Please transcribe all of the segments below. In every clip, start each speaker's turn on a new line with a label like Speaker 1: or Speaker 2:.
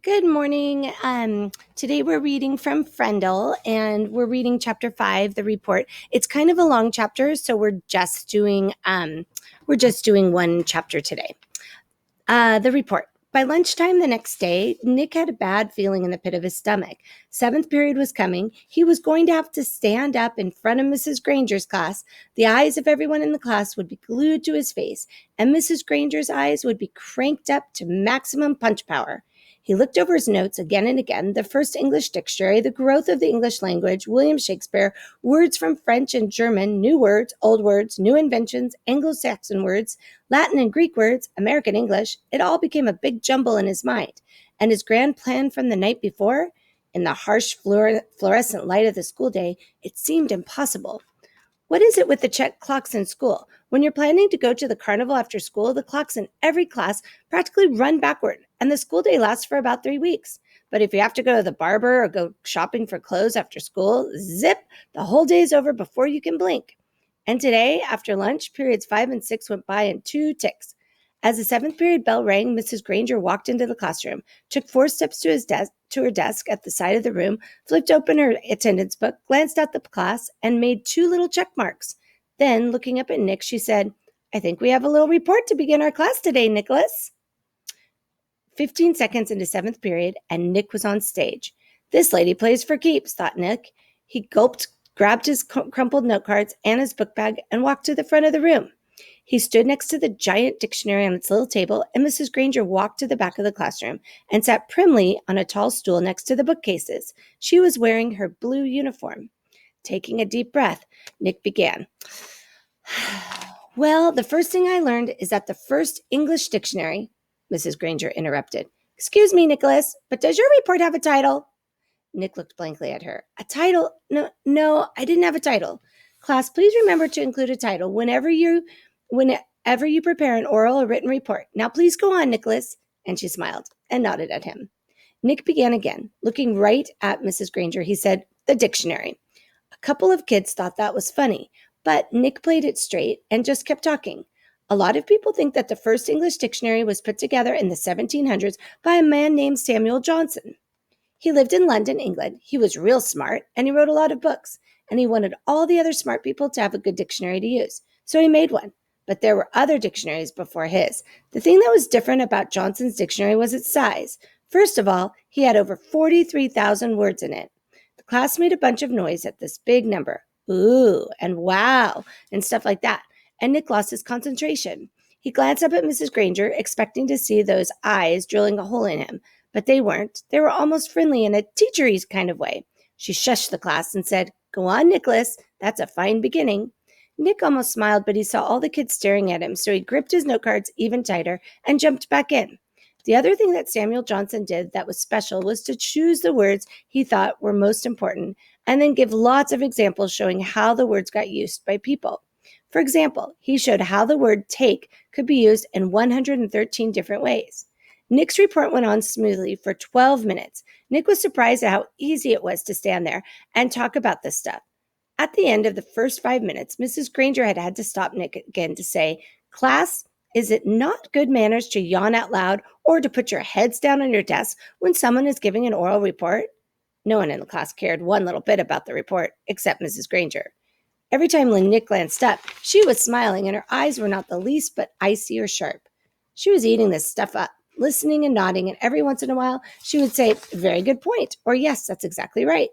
Speaker 1: Good morning. Today we're reading from Frendel, and we're reading chapter 5, the report. It's kind of a long chapter, so we're just doing one chapter today. The report. By lunchtime the next day, Nick had a bad feeling in the pit of his stomach. Seventh period was coming. He was going to have to stand up in front of Mrs. Granger's class. The eyes of everyone in the class would be glued to his face, and Mrs. Granger's eyes would be cranked up to maximum punch power. He looked over his notes again and again, the first English dictionary, the growth of the English language, William Shakespeare, words from French and German, new words, old words, new inventions, Anglo-Saxon words, Latin and Greek words, American English. It all became a big jumble in his mind. And his grand plan from the night before, in the harsh fluorescent light of the school day, it seemed impossible. What is it with the check clocks in school? When you're planning to go to the carnival after school, the clocks in every class practically run backward, and the school day lasts for about 3 weeks. But if you have to go to the barber or go shopping for clothes after school, zip, the whole day is over before you can blink. And today, after lunch, periods 5 and 6 went by in 2 ticks. As the 7th period bell rang, Mrs. Granger walked into the classroom, took 4 steps to her desk at the side of the room, flipped open her attendance book, glanced at the class, and made 2 little check marks. Then, looking up at Nick, she said, "I think we have a little report to begin our class today, Nicholas." 15 seconds into 7th period, and Nick was on stage. This lady plays for keeps, thought Nick. He gulped, grabbed his crumpled note cards and his book bag, and walked to the front of the room. He stood next to the giant dictionary on its little table, and Mrs. Granger walked to the back of the classroom and sat primly on a tall stool next to the bookcases. She was wearing her blue uniform. Taking a deep breath, Nick began. "Well, the first thing I learned is that the first English dictionary," Mrs. Granger interrupted. "Excuse me, Nicholas, but does your report have a title?" Nick looked blankly at her. "A title? No, I didn't have a title. Class, please remember to include a title whenever you prepare an oral or written report. Now please go on, Nicholas." And she smiled and nodded at him. Nick began again. Looking right at Mrs. Granger, he said, "The dictionary." A couple of kids thought that was funny, but Nick played it straight and just kept talking. "A lot of people think that the first English dictionary was put together in the 1700s by a man named Samuel Johnson. He lived in London, England. He was real smart, and he wrote a lot of books, and he wanted all the other smart people to have a good dictionary to use. So he made one. But there were other dictionaries before his. The thing that was different about Johnson's dictionary was its size. First of all, he had over 43,000 words in it. The class made a bunch of noise at this big number. Ooh, and wow, and stuff like that. And Nick lost his concentration. He glanced up at Mrs. Granger, expecting to see those eyes drilling a hole in him. But they weren't. They were almost friendly in a teachery kind of way. She shushed the class and said, "Go on, Nicholas. That's a fine beginning." Nick almost smiled, but he saw all the kids staring at him, so he gripped his note cards even tighter and jumped back in. The other thing that Samuel Johnson did that was special was to choose the words he thought were most important and then give lots of examples showing how the words got used by people. For example, he showed how the word take could be used in 113 different ways. Nick's report went on smoothly for 12 minutes. Nick was surprised at how easy it was to stand there and talk about this stuff. At the end of the first 5 minutes, Mrs. Granger had to stop Nick again to say, "Class, is it not good manners to yawn out loud or to put your heads down on your desk when someone is giving an oral report?" No one in the class cared one little bit about the report, except Mrs. Granger. Every time Nick glanced up, she was smiling, and her eyes were not the least bit icy or sharp. She was eating this stuff up, listening and nodding, and every once in a while, she would say, "Very good point," or "Yes, that's exactly right."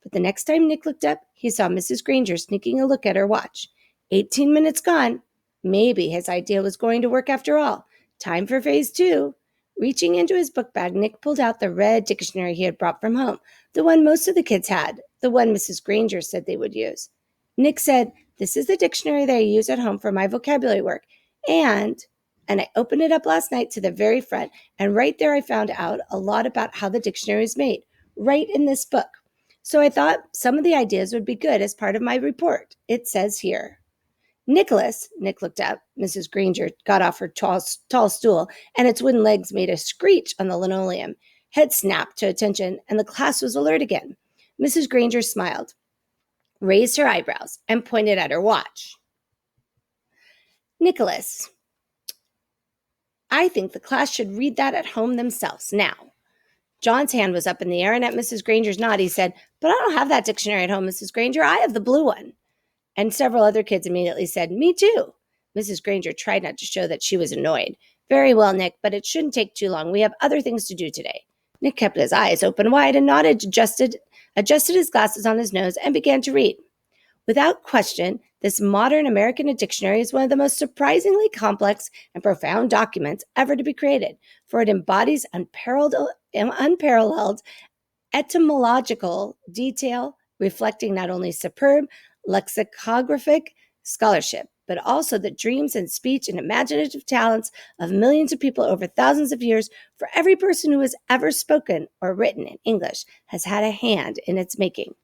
Speaker 1: But the next time Nick looked up, he saw Mrs. Granger sneaking a look at her watch. 18 minutes gone. Maybe his idea was going to work after all. Time for phase 2. Reaching into his book bag, Nick pulled out the red dictionary he had brought from home, the one most of the kids had, the one Mrs. Granger said they would use. Nick said, "This is the dictionary that I use at home for my vocabulary work, and I opened it up last night to the very front, and right there I found out a lot about how the dictionary is made, right in this book. So I thought some of the ideas would be good as part of my report. It says here." "Nicholas," Nick looked up. Mrs. Granger got off her tall stool, and its wooden legs made a screech on the linoleum. Head snapped to attention, and the class was alert again. Mrs. Granger smiled, raised her eyebrows, and pointed at her watch. "Nicholas, I think the class should read that at home themselves. Now, John's hand was up in the air, and at Mrs. Granger's nod, he said, "But I don't have that dictionary at home, Mrs. Granger. I have the blue one." And several other kids immediately said, "Me too." Mrs. Granger tried not to show that she was annoyed. "Very well, Nick, but it shouldn't take too long. We have other things to do today." Nick kept his eyes open wide and nodded, adjusted his glasses on his nose, and began to read. Without question, this modern American dictionary is one of the most surprisingly complex and profound documents ever to be created, for it embodies unparalleled etymological detail, reflecting not only superb lexicographic scholarship, but also the dreams and speech and imaginative talents of millions of people over thousands of years. For every person who has ever spoken or written in English has had a hand in its making.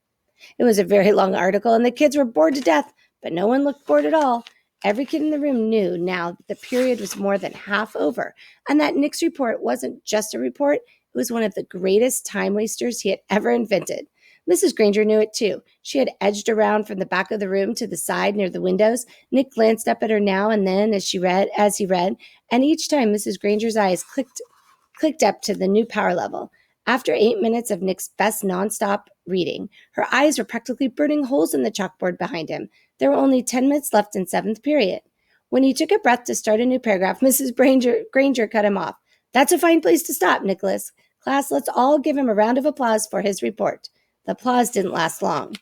Speaker 1: It was a very long article, and the kids were bored to death, but no one looked bored at all. Every kid in the room knew now that the period was more than half over, and that Nick's report wasn't just a report, it was one of the greatest time wasters he had ever invented. Mrs. Granger knew it too. She had edged around from the back of the room to the side near the windows. Nick glanced up at her now and then as he read, and each time Mrs. Granger's eyes clicked up to the new power level. After 8 minutes of Nick's best nonstop reading, her eyes were practically burning holes in the chalkboard behind him. There were only 10 minutes left in 7th period. When he took a breath to start a new paragraph, Mrs. Granger cut him off. "That's a fine place to stop, Nicholas. Class, let's all give him a round of applause for his report." The applause didn't last long.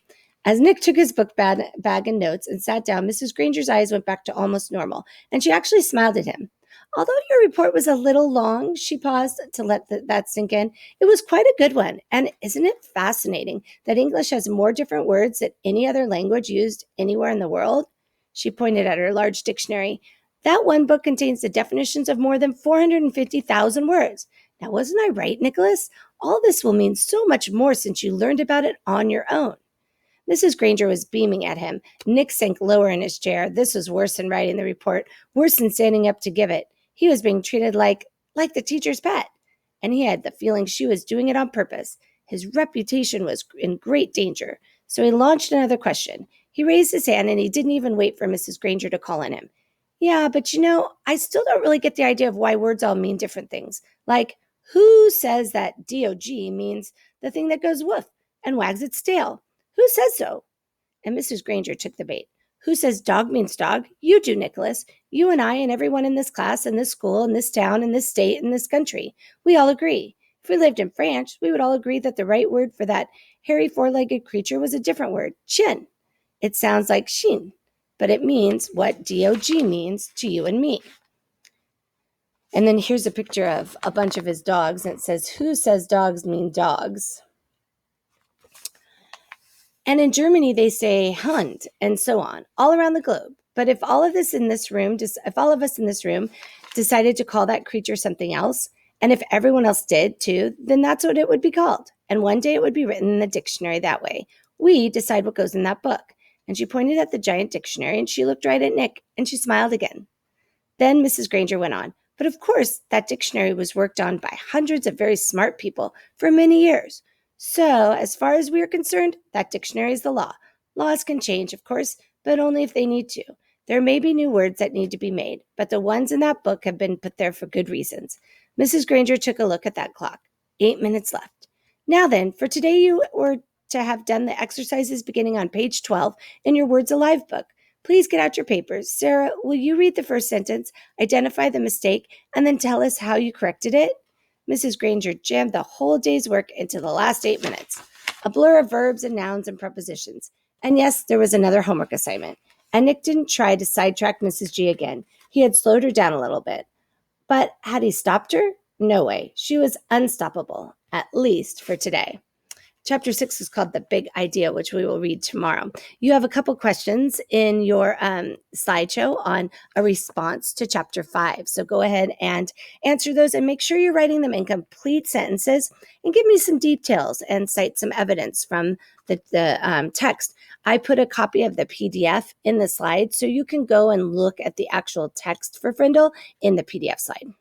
Speaker 1: As Nick took his book bag and notes and sat down, Mrs. Granger's eyes went back to almost normal, and she actually smiled at him. "Although your report was a little long," she paused to let that sink in, "it was quite a good one. And isn't it fascinating that English has more different words than any other language used anywhere in the world?" She pointed at her large dictionary. "That one book contains the definitions of more than 450,000 words. Now, wasn't I right, Nicholas? All this will mean so much more since you learned about it on your own." Mrs. Granger was beaming at him. Nick sank lower in his chair. This was worse than writing the report, worse than standing up to give it. He was being treated like the teacher's pet, and he had the feeling she was doing it on purpose. His reputation was in great danger, so he launched another question. He raised his hand, and he didn't even wait for Mrs. Granger to call on him. "Yeah, but I still don't really get the idea of why words all mean different things. Like, who says that DOG means the thing that goes woof and wags its tail? Who says so?" And Mrs. Granger took the bait. "Who says dog means dog? You do, Nicholas. You and I and everyone in this class, in this school, in this town, in this state, in this country. We all agree. If we lived in France, we would all agree that the right word for that hairy four-legged creature was a different word, chien. It sounds like chien, but it means what DOG means to you and me." And then here's a picture of a bunch of his dogs, and it says, "Who says dogs mean dogs?" And in Germany, they say Hund, and so on, all around the globe. But if all of us in this room decided to call that creature something else, and if everyone else did too, then that's what it would be called. And one day it would be written in the dictionary that way. We decide what goes in that book. And she pointed at the giant dictionary, and she looked right at Nick, and she smiled again. Then Mrs. Granger went on, "But of course, that dictionary was worked on by hundreds of very smart people for many years. So, as far as we are concerned, that dictionary is the law. Laws can change, of course, but only if they need to. There may be new words that need to be made, but the ones in that book have been put there for good reasons." Mrs. Granger took a look at that clock. 8 minutes left. "Now then, for today you were to have done the exercises beginning on page 12 in your Words Alive book. Please get out your papers. Sarah, will you read the first sentence, identify the mistake, and then tell us how you corrected it?" Mrs. Granger jammed the whole day's work into the last 8 minutes. A blur of verbs and nouns and prepositions. And yes, there was another homework assignment. And Nick didn't try to sidetrack Mrs. G again. He had slowed her down a little bit. But had he stopped her? No way. She was unstoppable, at least for today. Chapter 6 is called The Big Idea, which we will read tomorrow. You have a couple questions in your slideshow on a response to Chapter 5. So go ahead and answer those and make sure you're writing them in complete sentences and give me some details and cite some evidence from the text. I put a copy of the PDF in the slide so you can go and look at the actual text for Frindle in the PDF slide.